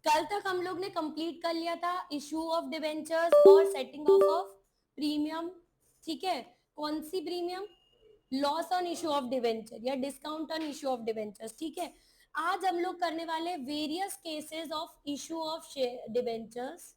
कल तक हम लोग ने कंप्लीट कर लिया था इशू ऑफ डिवेंचर्स और सेटिंग ऑफ प्रीमियम। ठीक है, कौन सी premium? Loss on issue of debenture या discount on issue of debentures. ठीक है, आज हम लोग करने वाले various cases of issue of debentures.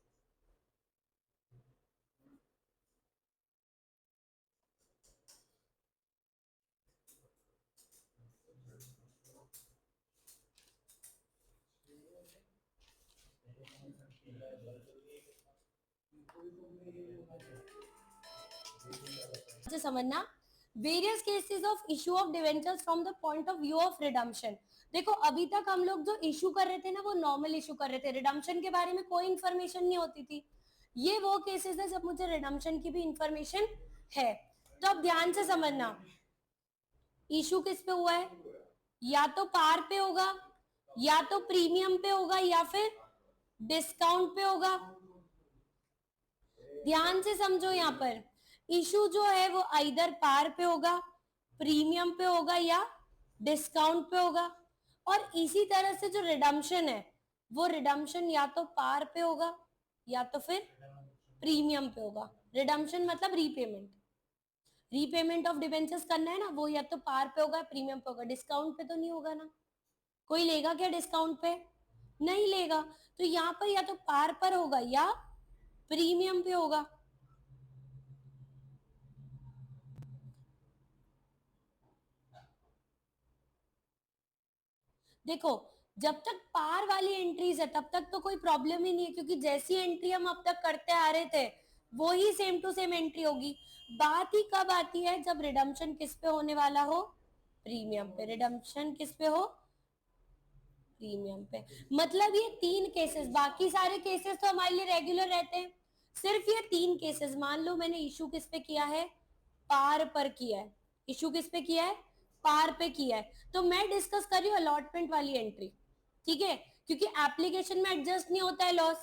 से समझना various cases of issue of debentures from the point of view of redemption. देखो अभी तक हम लोग जो इशू कर रहे थे ना वो नॉर्मल इशू कर रहे थे, रिडम्पशन के बारे में कोई इंफॉर्मेशन नहीं होती थी। ये वो केसेस है जब मुझे रिडम्पशन की भी इंफॉर्मेशन है। तो अब ध्यान से समझना, इशू किस पे हुआ है? या तो पार पे होगा, या तो प्रीमियम पे होगा, या फिर डिस्काउंट पे होगा। ध्यान से समझो, यहाँ पर इशू जो है वो आइदर पार पे होगा, प्रीमियम पे होगा, या डिस्काउंट पे होगा। और इसी तरह से जो रिडम्पशन है वो रिडम्पशन या तो पार पे होगा या तो फिर प्रीमियम पे होगा। रिडम्पशन मतलब रीपेमेंट, रीपेमेंट ऑफ डिबेंचर्स करना है ना, वो या तो पार पे होगा प्रीमियम पे होगा, डिस्काउंट पे तो नहीं होगा ना। कोई लेगा क्या डिस्काउंट पे? नहीं लेगा। तो यहाँ पर या तो पार पर होगा या प्रीमियम पे होगा। देखो जब तक पार वाली एंट्रीज है तब तक तो कोई प्रॉब्लम ही नहीं है, क्योंकि जैसी एंट्री हम अब तक करते आ रहे थे वो ही सेम टू सेम एंट्री होगी। बात ही कब आती है? जब रिडम्पशन किस पे होने वाला हो? प्रीमियम पे। रिडम्पशन किस पे हो? प्रीमियम पे। मतलब ये तीन केसेस, बाकी सारे केसेस तो हमारे लिए रेगुलर रहते हैं। सिर्फ ये तीन केसेस, मान लो मैंने इशू किस पे किया है? पार पर किया है। इशू किस पे किया है? पार पे किया है। तो मैं डिस्कस कर रही हूँ अलॉटमेंट वाली एंट्री। ठीक है, क्योंकि एप्लीकेशन में एडजस्ट नहीं होता है लॉस,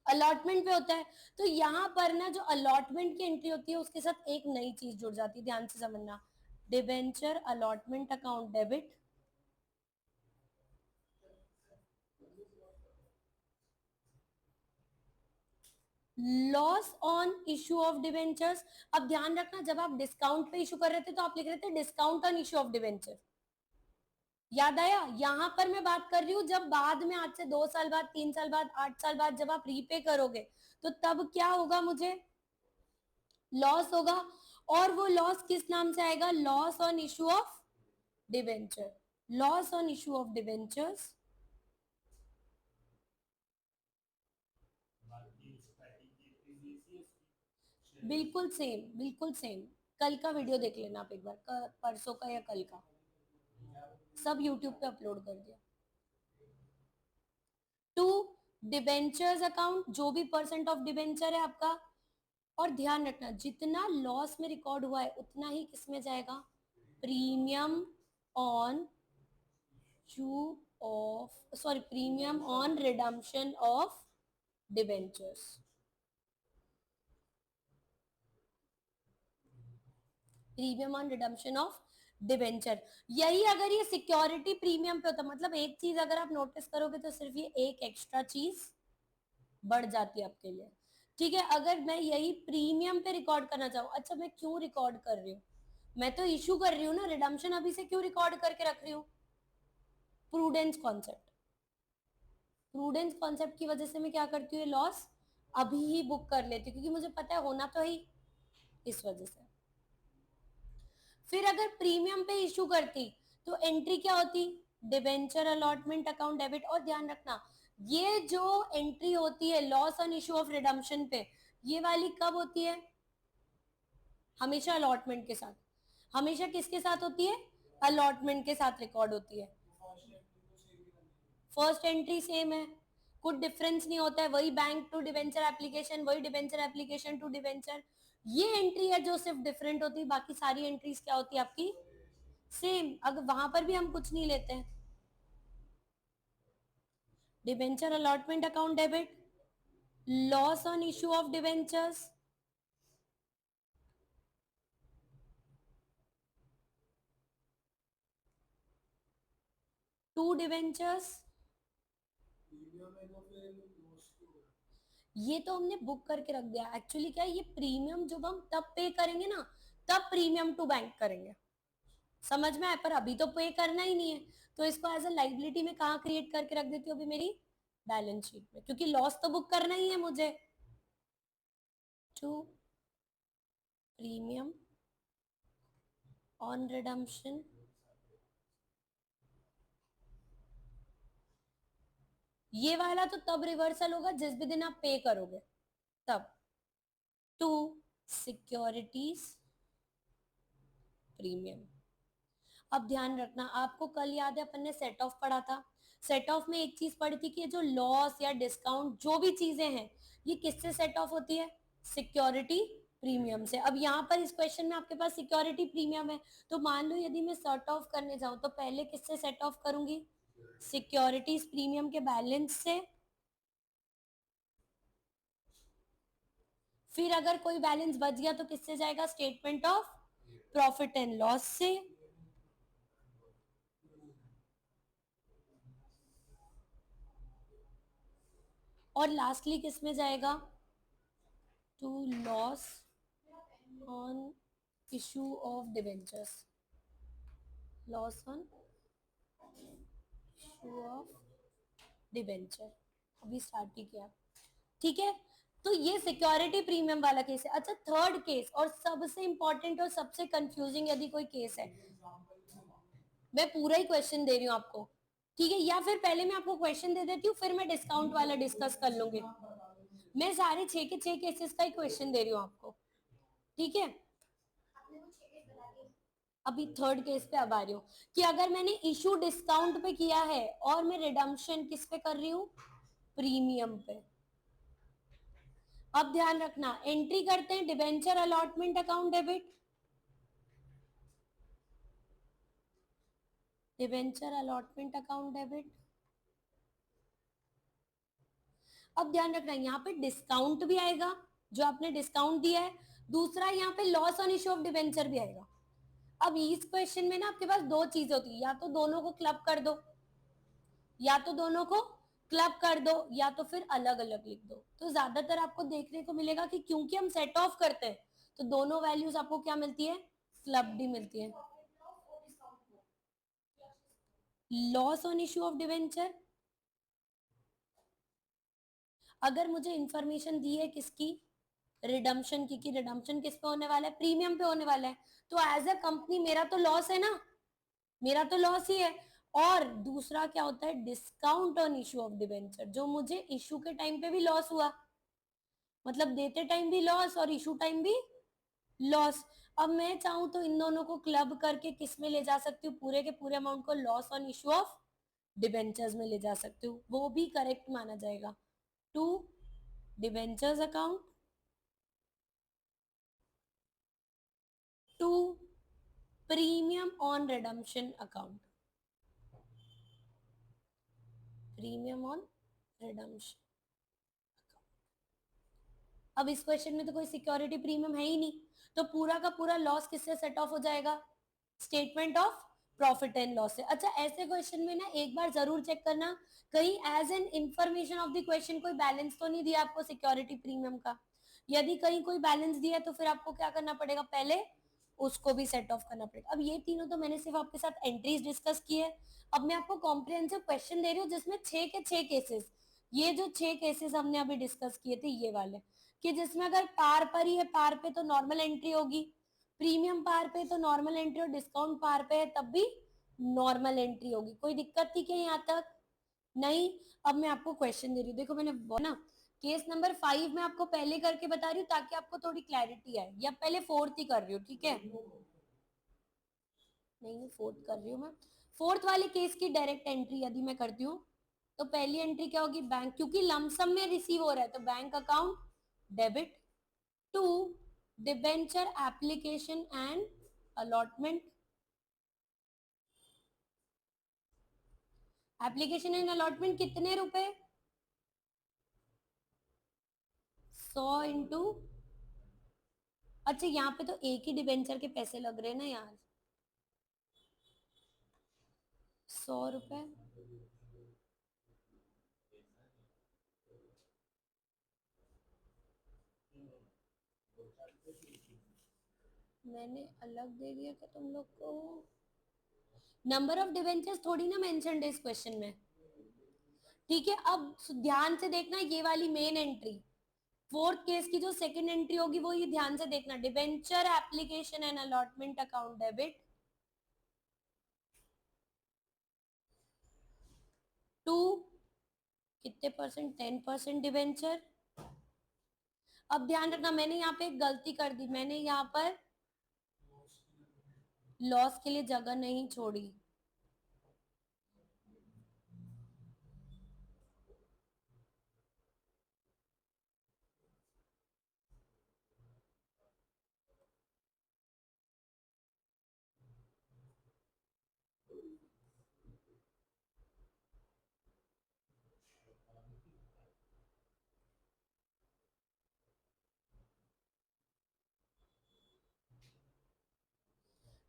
अलॉटमेंट पे होता है। तो यहां पर ना जो अलॉटमेंट की एंट्री होती है उसके साथ एक नई चीज जुड़ जाती है, ध्यान से समझना। Debenture allotment account debit, loss on issue of debentures. अब ध्यान रखना, जब आप डिस्काउंट पे इशू कर रहे थे तो आप लिख रहे थे discount on issue of debenture. याद आया? यहां पर मैं बात कर रही हूं जब बाद में, आज से 2 साल बाद, 3 साल बाद, 8 साल बाद जब आप रीपे करोगे तो तब क्या होगा? मुझे लॉस होगा। और वो लॉस किस नाम से आएगा? Loss on issue of debenture. Loss on issue of debentures. बिल्कुल सेम, बिल्कुल सेम। कल का वीडियो देख लेना आप एक बार, परसों का या कल का, सब यूट्यूब पे अपलोड कर दिया। टू डिबेंचर्स अकाउंट, जो भी परसेंट ऑफ डिबेंचर है आपका। और ध्यान रखना जितना लॉस में रिकॉर्ड हुआ है उतना ही किसमें जाएगा? Premium on you of, sorry, premium on redemption of debentures. Premium on redemption of debenture. यही अगर ये सिक्योरिटी प्रीमियम पे होता, मतलब एक चीज अगर आप नोटिस करोगे तो सिर्फ ये एक एक्स्ट्रा चीज बढ़ जाती है आपके लिए। ठीक है, अगर मैं यही प्रीमियम पे रिकॉर्ड करना चाहूँ, अच्छा मैं क्यों रिकॉर्ड कर रही हूँ? मैं तो इशू कर रही हूँ ना, रिडम्पशन अभी से क्यों रिकॉर्ड करके रख रही हूँ? Prudence concept. प्रूडेंस कॉन्सेप्ट की वजह से मैं क्या करती हूँ? लॉस अभी ही बुक कर लेती हूँ, क्योंकि मुझे पता है होना तो ही, इस वजह से। फिर अगर प्रीमियम पे इशू करती तो एंट्री क्या होती? Debenture allotment account debit. और ध्यान रखना ये जो एंट्री होती है loss on issue of redemption पे, ये वाली कब होती है? हमेशा अलॉटमेंट के साथ। हमेशा किसके साथ होती है? अलॉटमेंट के साथ रिकॉर्ड होती है। फर्स्ट एंट्री सेम है, कुछ डिफरेंस नहीं होता है, वही बैंक टू डिवेंचर एप्लीकेशन, वही डिवेंचर एप्लीकेशन टू डिवेंचर। ये एंट्री है जो सिर्फ डिफरेंट होती है, बाकी सारी एंट्रीज क्या होती है आपकी? सेम। अगर वहां पर भी हम कुछ नहीं लेते हैं। Debenture allotment account debit, loss on issue of debentures, to debentures, ये तो हमने बुक करके रख दिया। एक्चुअली क्या है, ये प्रीमियम जब हम तब पे करेंगे ना, तब प्रीमियम टू बैंक करेंगे, समझ में आया? पर अभी तो पे करना ही नहीं है, तो इसको एज अ लाइबिलिटी में कहाँ क्रिएट करके रख देती हूँ अभी मेरी बैलेंस शीट में, क्योंकि लॉस तो बुक करना ही है मुझे। टू प्रीमियम ऑन रिडम्पशन, ये वाला तो तब रिवर्सल होगा जिस भी दिन आप पे करोगे तब। To securities premium. अब ध्यान रखना, आपको कल याद है अपन ने सेट ऑफ पढ़ा था, सेट ऑफ में एक चीज पढ़ी थी कि ये जो लॉस या डिस्काउंट जो भी चीजें हैं, ये किससे सेट ऑफ होती है? सिक्योरिटी प्रीमियम से। अब यहाँ पर इस क्वेश्चन में आपके पास सिक्योरिटी प्रीमियम है, तो मान लो यदि मैं सेट ऑफ करने जाऊं तो पहले किससे सेट ऑफ करूंगी? सिक्योरिटीज प्रीमियम के बैलेंस से। फिर अगर कोई बैलेंस बच गया तो किससे जाएगा? Statement of profit and loss से। और लास्टली किस में जाएगा? To loss on issue of debentures, loss on issue of debenture. अभी स्टार्ट ही किया, ठीक है? तो ये सिक्योरिटी प्रीमियम वाला केस है। अच्छा, थर्ड केस और सबसे इंपॉर्टेंट और सबसे कंफ्यूजिंग यदि कोई केस है, मैं पूरा ही क्वेश्चन दे रही हूँ आपको, ठीक है? या फिर पहले मैं आपको क्वेश्चन दे देती हूँ, फिर मैं डिस्काउंट वाला डिस्कस कर लूंगी। मैं सारे 6 के 6 केसेस का ही क्वेश्चन दे रही हूँ आपको, ठीक है? अभी थर्ड केस पे अब आ रही हूँ कि अगर मैंने इशू डिस्काउंट पे किया है और मैं रिडम्पशन किस पे कर रही हूँ? प्रीमियम पे। अब ध्यान रखना, एंट्री करते हैं debenture allotment account debit, debenture allotment account debit. अब ध्यान रखना, यहाँ पे डिस्काउंट भी आएगा जो आपने डिस्काउंट दिया है, दूसरा यहाँ पे loss on issue of debenture भी आएगा। अब इस क्वेश्चन में ना आपके पास दो चीज होती है, या तो दोनों को क्लब कर दो, या तो दोनों को क्लब कर दो, या तो फिर अलग अलग लिख दो। तो ज्यादातर आपको देखने को मिलेगा कि क्योंकि हम सेट ऑफ करते हैं तो दोनों वैल्यूज आपको क्या मिलती है? क्लब्ड ही मिलती है। Loss on issue of debenture, अगर मुझे इंफॉर्मेशन दी है किसकी? रिडम्पशन की, कि रिडम्पशन किस पे होने वाला है? प्रीमियम पे होने वाला है, तो एज अ कंपनी मेरा तो लॉस है ना, मेरा तो लॉस ही है। और दूसरा क्या होता है? Discount on issue of debenture, जो मुझे इशू के टाइम पे भी लॉस हुआ, मतलब देते टाइम भी लॉस और इशू टाइम भी लॉस। अब मैं चाहूं तो इन दोनों को क्लब करके किस में ले जा सकती हूँ? पूरे के पूरे अमाउंट को loss on issue of debentures में ले जा सकती हूँ, वो भी करेक्ट माना जाएगा। To debentures account, to premium on redemption account, premium on redemption. अब इस क्वेश्चन में तो कोई सिक्योरिटी प्रीमियम है ही नहीं, तो पूरा का पूरा लॉस किससे सेट ऑफ हो जाएगा? Statement of profit and loss से। अच्छा, ऐसे क्वेश्चन में ना एक बार जरूर चेक करना कहीं as an information of the question कोई बैलेंस तो नहीं दिया आपको सिक्योरिटी प्रीमियम का। यदि कहीं कोई बैलेंस दिया है तो फिर आपको क्या करना पड़ेगा? पहले उसको भी सेट ऑफ करना पड़ेगा। अब ये तीनों तो मैंने सिर्फ आपके साथ एंट्रीज डिस्कस की है। अब मैं आपको कॉम्प्रिहेंसिव क्वेश्चन दे रही हूँ जिसमें 6 के 6 केसेस, ये जो 6 केसेस हमने अभी डिस्कस किए थे ये वाले, कि जिसमें अगर पार पर ही है, पार पे तो नॉर्मल एंट्री होगी, प्रीमियम पार पे तो नॉर्मल एंट्री, और डिस्काउंट पार पे है तब भी नॉर्मल एंट्री होगी। कोई दिक्कत थी क्या यहाँ तक? नहीं। अब मैं आपको क्वेश्चन दे रही हूँ, देखो मैंने बोला ना, केस नंबर 5 में आपको पहले करके बता रही हूँ ताकि आपको थोड़ी क्लैरिटी आए, या पहले फोर्थ ही कर रही हूँ, ठीक है? नहीं, फोर्थ कर रही हूँ मैं। फोर्थ वाले केस की डायरेक्ट एंट्री यदि मैं करती हूँ तो पहली एंट्री क्या होगी? बैंक, क्योंकि लमसम में रिसीव हो रहा है तो bank account debit. To debenture application and allotment, application and allotment कितने रुपए? 100 इंटू, अच्छा यहाँ पे तो एक ही डिबेंचर के पैसे लग रहे हैं ना यार, 100 रुपए मैंने अलग दे दिया क्या तुम लोग को? नंबर ऑफ डिवेंचर्स थोड़ी ना मेंशन्ड है इस क्वेश्चन में। ठीक है, अब ध्यान से देखना ये वाली मेन एंट्री, फोर्थ केस की जो सेकंड एंट्री होगी वो ये ध्यान से देखना, debenture application and allotment account debit to कितने परसेंट, 10% डिबेंचर। अब ध्यान रखना मैंने यहाँ पे एक गलती कर दी, मैंने यहाँ पर लॉस के लिए जगह नहीं छोड़ी।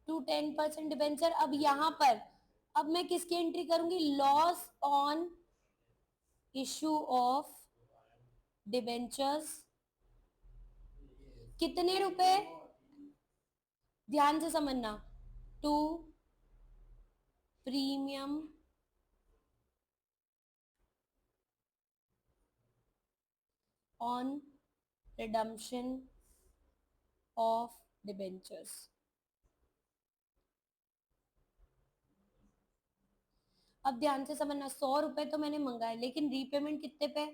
To 10% debenture. अब यहाँ पर अब मैं किसकी एंट्री करूंगी, loss on issue of debentures. कितने रुपए, ध्यान से समझना, to premium on redemption of debentures. अब ध्यान से समझना, 100 रुपए तो मैंने मंगाए लेकिन रीपेमेंट कितने पे,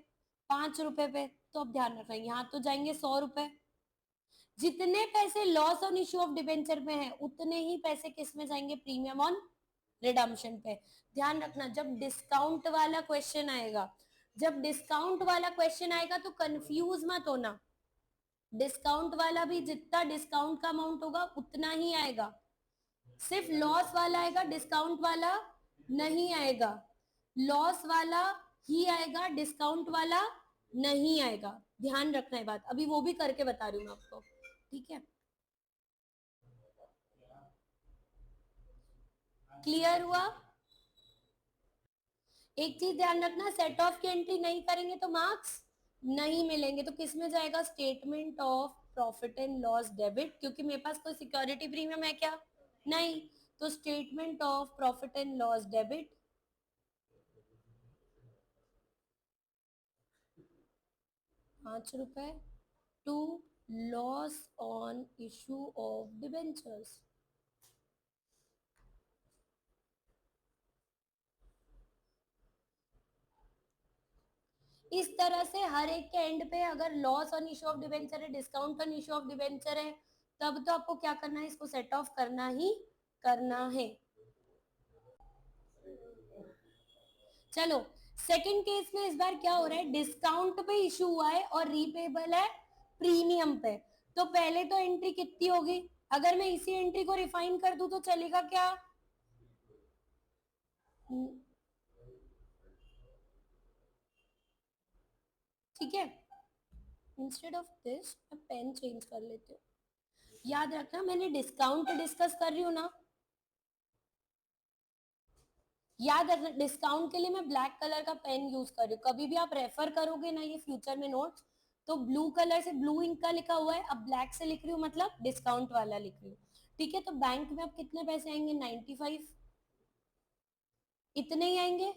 5 रुपए पे। तो अब ध्यान रखना यहाँ तो जाएंगे 100 रुपए, जितने पैसे loss on issue of debenture में है उतने ही पैसे किस में जाएंगे, प्रीमियम ऑन रिडम्पशन पे। ध्यान रखना जब डिस्काउंट वाला क्वेश्चन आएगा, जब डिस्काउंट वाला क्वेश्चन आएगा तो कंफ्यूज मत होना, डिस्काउंट वाला भी जितना डिस्काउंट का अमाउंट होगा उतना ही आएगा, सिर्फ लॉस वाला आएगा, डिस्काउंट वाला नहीं आएगा, लॉस वाला ही आएगा, डिस्काउंट वाला नहीं आएगा। ध्यान रखना है बात, अभी वो भी करके बता रही हूँ मैं आपको, ठीक है? क्लियर हुआ? एक चीज ध्यान रखना, सेट ऑफ की एंट्री नहीं करेंगे तो मार्क्स नहीं मिलेंगे। तो किस में जाएगा, statement of profit and loss debit, क्योंकि मेरे पास कोई सिक्योरिटी प्रीमियम है क्या, नहीं, तो statement of profit and loss debit 5 रुपए to loss on issue of debentures. इस तरह से हर एक के एंड पे अगर loss on issue of debenture है, discount on issue of debenture है, तब तो आपको क्या करना है, इसको सेट ऑफ करना ही करना है। चलो सेकंड केस में इस बार क्या हो रहा है, डिस्काउंट पे इशू हुआ है और रीपेबल है प्रीमियम पे। तो पहले तो एंट्री कितनी होगी, अगर मैं इसी एंट्री को रिफाइन कर दूं तो चलेगा क्या, ठीक है? इंस्टेड ऑफ दिस मैं पेन चेंज कर लेती हूँ। याद रखना मैंने डिस्काउंट डिस्कस कर रही हूँ ना, याद रखना डिस्काउंट के लिए मैं ब्लैक कलर का पेन यूज कर रही हूँ। कभी भी आप रेफर करोगे ना ये फ्यूचर में नोट्स, तो ब्लू कलर से ब्लू इंक का लिखा हुआ है, अब ब्लैक से लिख रही हूँ मतलब डिस्काउंट वाला लिख रही हूँ, ठीक है? तो बैंक में अब कितने पैसे आएंगे, 95, इतने ही आएंगे।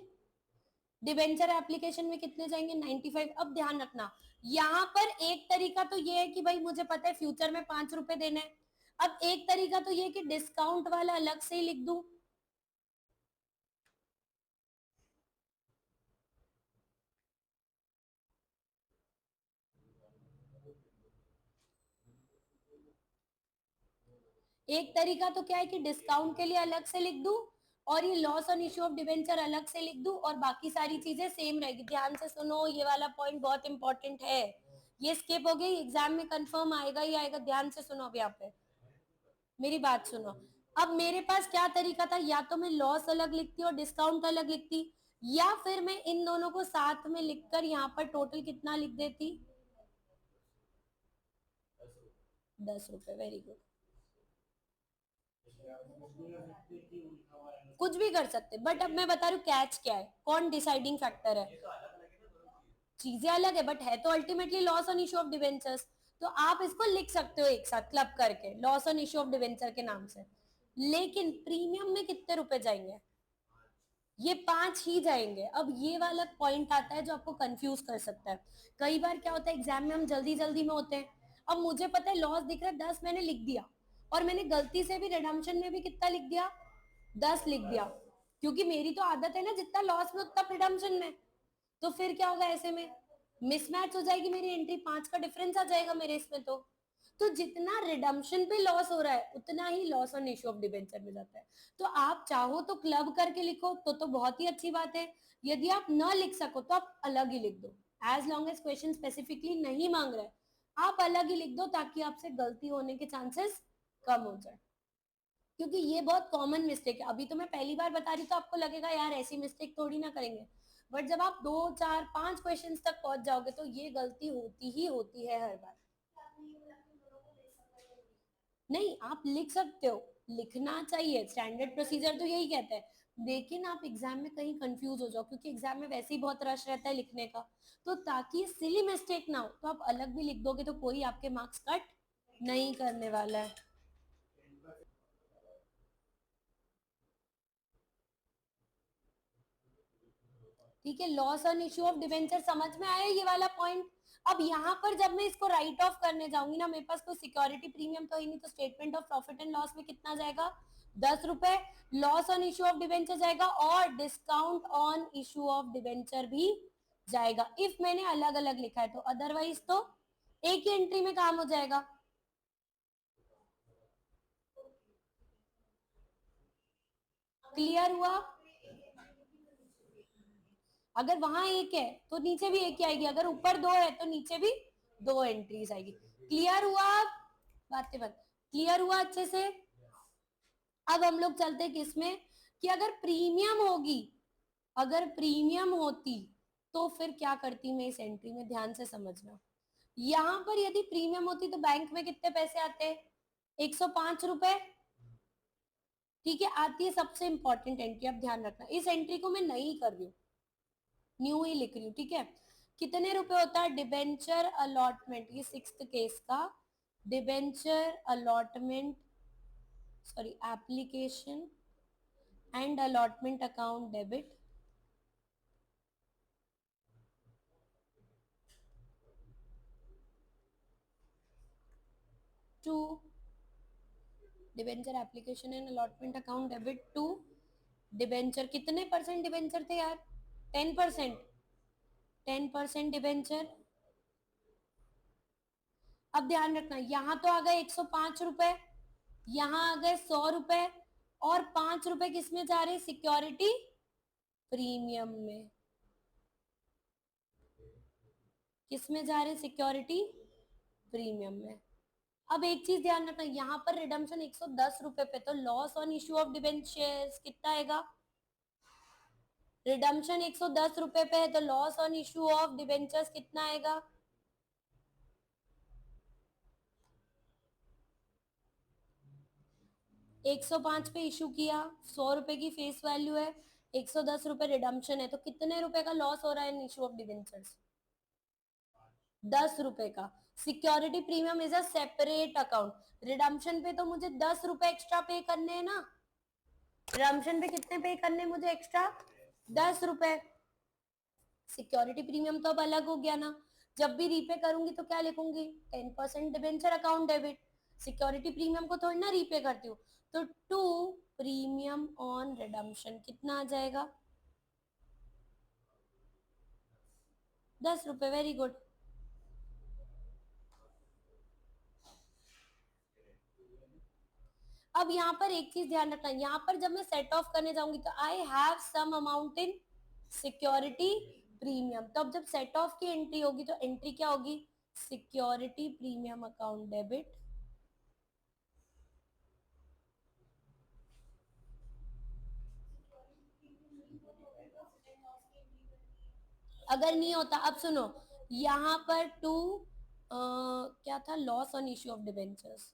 डिबेंचर एप्लीकेशन में कितने जाएंगे, 95। अब ध्यान रखना यहाँ पर एक तरीका तो ये है कि भाई मुझे पता है फ्यूचर में 5 रुपए देने हैं, अब एक तरीका तो ये कि डिस्काउंट वाला अलग से ही लिख दूं, एक तरीका तो क्या है कि डिस्काउंट के लिए अलग से लिख दूं और ये loss on issue of debenture अलग से लिख दूं और बाकी सारी चीजें सेम रहेगी। ध्यान से सुनो, ये वाला पॉइंट बहुत इंपॉर्टेंट है, ये स्किप हो गई, एग्जाम में कंफर्म आएगा ही आएगा। ध्यान से सुनो, अब यहाँ पे मेरी बात सुनो, अब मेरे पास क्या तरीका था, या तो मैं लॉस अलग लिखती और डिस्काउंट अलग लिखती, या फिर मैं इन दोनों को साथ में लिखकर यहाँ पर टोटल कितना लिख देती, 10 रुपए। वेरी गुड, कुछ भी कर सकते, बट अब मैं बता रही हूँ कैच क्या है, कौन डिसाइडिंग फैक्टर है, चीजें अलग है बट है तो ultimately loss on issue of debentures. तो आप इसको लिख सकते हो एक साथ क्लब करके, loss on issue of debenture के नाम से। लेकिन प्रीमियम में कितने रुपए जाएंगे? ये 5 ही जाएंगे। अब ये वाला पॉइंट आता है जो आपको कंफ्यूज कर सकता है। कई बार क्या होता है, एग्जाम में हम जल्दी जल्दी में होते हैं। अब मुझे पता है लॉस दिख रहा है 10, मैंने लिख दिया, और मैंने गलती से भी रिडम्पशन में भी कितना लिख दिया, 10 लिख दिया, क्योंकि मेरी तो आदत है ना जितना लॉस में उतना रिडम्पशन में। तो फिर क्या होगा, ऐसे में मिसमैच हो जाएगी मेरी एंट्री, 5 का डिफरेंस आ जाएगा मेरे इसमें। तो जितना रिडम्पशन पे लॉस हो रहा है उतना ही loss on issue of debenture में जाता है। तो आप चाहो तो क्लब करके लिखो तो बहुत ही अच्छी बात है। यदि आप ना लिख सको तो आप अलग ही लिख दो, as long as question specifically नहीं मांग रहे, आप अलग ही लिख दो ताकि आपसे गलती होने के चांसेस कम हो जाए। क्योंकि ये बहुत कॉमन मिस्टेक है। अभी तो मैं पहली बार बता रही, तो आपको लगेगा यार ऐसी मिस्टेक थोड़ी ना करेंगे, बट जब आप 2 4 5 क्वेश्चंस तक पहुंच जाओगे तो ये गलती होती ही होती है हर बार। नहीं, आप लिख सकते हो, लिखना चाहिए, स्टैंडर्ड प्रोसीजर तो यही कहता है। लेकिन आप एग्जाम में कहीं कंफ्यूज हो जाओ, क्योंकि एग्जाम में वैसे ही बहुत रश रहता है लिखने का, तो ताकि सिली मिस्टेक ना हो तो आप अलग भी लिख दोगे तो कोई आपके मार्क्स कट नहीं करने वाला है। ठीक है, loss on issue of debenture समझ में आया ये वाला पॉइंट। अब यहाँ पर जब मैं इसको राइट ऑफ करने जाऊंगी ना, मेरे पास कोई सिक्योरिटी प्रीमियम तो ही नहीं, तो statement of profit and loss में कितना जाएगा, 10 रुपए। Loss on issue of debenture जाएगा और discount on issue of debenture भी जाएगा, इफ मैंने अलग अलग लिखा है तो। अदरवाइज तो एक ही एंट्री में काम हो जाएगा। क्लियर हुआ? अगर वहां एक है तो नीचे भी एक ही आएगी, अगर ऊपर 2 है तो नीचे भी 2 एंट्रीज आएगी। क्लियर हुआ? बातें बंद। क्लियर हुआ अच्छे से? अब हम लोग चलते किसमें, कि अगर प्रीमियम होगी, अगर प्रीमियम होती तो फिर क्या करती मैं इस एंट्री में, ध्यान से समझना। यहां पर यदि प्रीमियम होती तो बैंक में कितने पैसे आते, 105 रुपए। ठीक है, आती है सबसे इंपॉर्टेंट एंट्री। अब ध्यान रखना, इस एंट्री को मैं नहीं कर रही हूँ, न्यू ही लिख रही हूँ। ठीक है, कितने रुपए होता है डिबेंचर अलॉटमेंट, ये 6th केस का debenture allotment, sorry application and allotment account debit to debenture application and allotment account debit to debenture, कितने परसेंट डिबेंचर थे यार, 10%, 10% डिबेंचर। अब ध्यान रखना, यहां तो आ गए 105 रुपए, यहां आ गए 100 रुपए, और 5 रुपए किसमें जा रहे, सिक्योरिटी प्रीमियम में। किसमें जा रहे, सिक्योरिटी प्रीमियम में। अब एक चीज ध्यान रखना, यहाँ पर रिडम्पशन 110 रुपए पे, तो loss on issue of debentures कितना आएगा, रिडम्पशन 110 रुपए पे है तो loss on issue of debentures कितना आएगा, 105 पे इशू किया, 100 रुपए की फेस वैल्यू है, 110 रुपए रिडम्पशन है, तो कितने रुपए का लॉस हो रहा है इन इशू ऑफ डिबेंचर्स, 10 रुपए का। Security premium is a separate account, redemption पे तो मुझे 10 रुपए एक्स्ट्रा पे करने हैं ना, रिडम्पशन पे कितने पे करने मुझे एक्स्ट्रा, 10 रुपए। सिक्योरिटी प्रीमियम तो अब अलग हो गया ना, जब भी रीपे करूंगी तो क्या लिखूंगी, 10% debenture account debit, security premium को थोड़ी ना रीपे करती हूँ। तो टू प्रीमियम ऑन रिडम्पशन कितना आ जाएगा, 10 रुपए। Very good. अब यहाँ पर एक चीज ध्यान रखना, यहाँ पर जब मैं सेट ऑफ करने जाऊंगी तो I have some amount in security premium, तो अब जब सेट ऑफ की एंट्री होगी तो एंट्री क्या होगी, सिक्योरिटी प्रीमियम अकाउंट डेबिट। अगर नहीं होता, अब सुनो, यहाँ पर टू क्या था, loss on issue of debentures,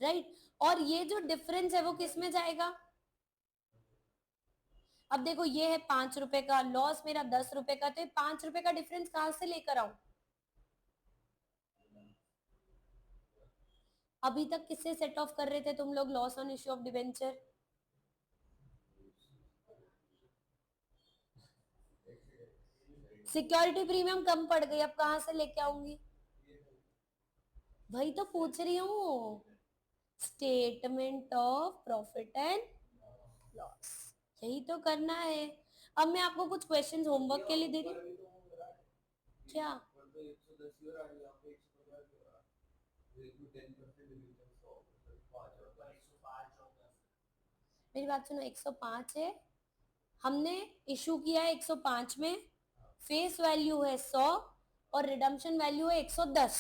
right. और ये जो डिफरेंस है वो किस में जाएगा, अब देखो ये है 5 रुपए का लॉस, मेरा 10 रुपए का, तो 5 रुपए का डिफरेंस कहां से लेकर आऊं? अभी तक किससे सेट ऑफ कर रहे थे तुम लोग loss on issue of debenture? Security premium कम पड़ गई, अब कहां से लेके आऊंगी? वही तो पूछ रही हूँ, statement of profit and loss, यही तो करना है। अब मैं आपको कुछ क्वेश्चंस होमवर्क के लिए दे रही हूँ। क्या? मेरी बात सुनो, 105 है, हमने इशू किया है 105 में, फेस वैल्यू है 100 और रिडम्पशन वैल्यू है 110,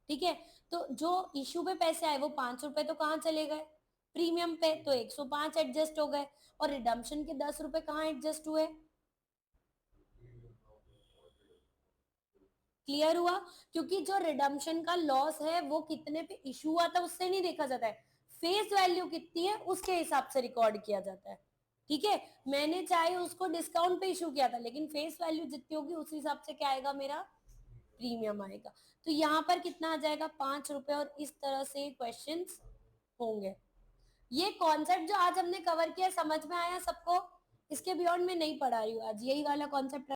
ठीक है। तो जो इशू पे पैसे आए वो 5 रुपए तो कहाँ चले गए? प्रीमियम पे, तो 105 एडजस्ट हो गए, और रिडम्पशन के 10 रुपए कहाँ एडजस्ट हुए? क्लियर हुआ? क्योंकि जो रिडम्पशन का लॉस है वो कितने पे इशू हुआ था उससे नहीं देखा जाता है, फेस वैल्यू कितनी है उसके हिसाब से रिकॉर्ड किया जाता है, ठीक है। मैंने चाहे उसको डिस्काउंट पे इशू किया था, लेकिन फेस वैल्यू जितनी होगी उस हिसाब से क्या आएगा, मेरा प्रीमियम आएगा। तो यहाँ पर कितना आ जाएगा, 5 रुपए, और इस तरह से क्वेश्चन होंगे। ये कॉन्सेप्ट जो आज हमने कवर किया समझ में आया सबको? इसके बियॉन्ड में नहीं पढ़ा रही हूँ आज, यही वाला कॉन्सेप्ट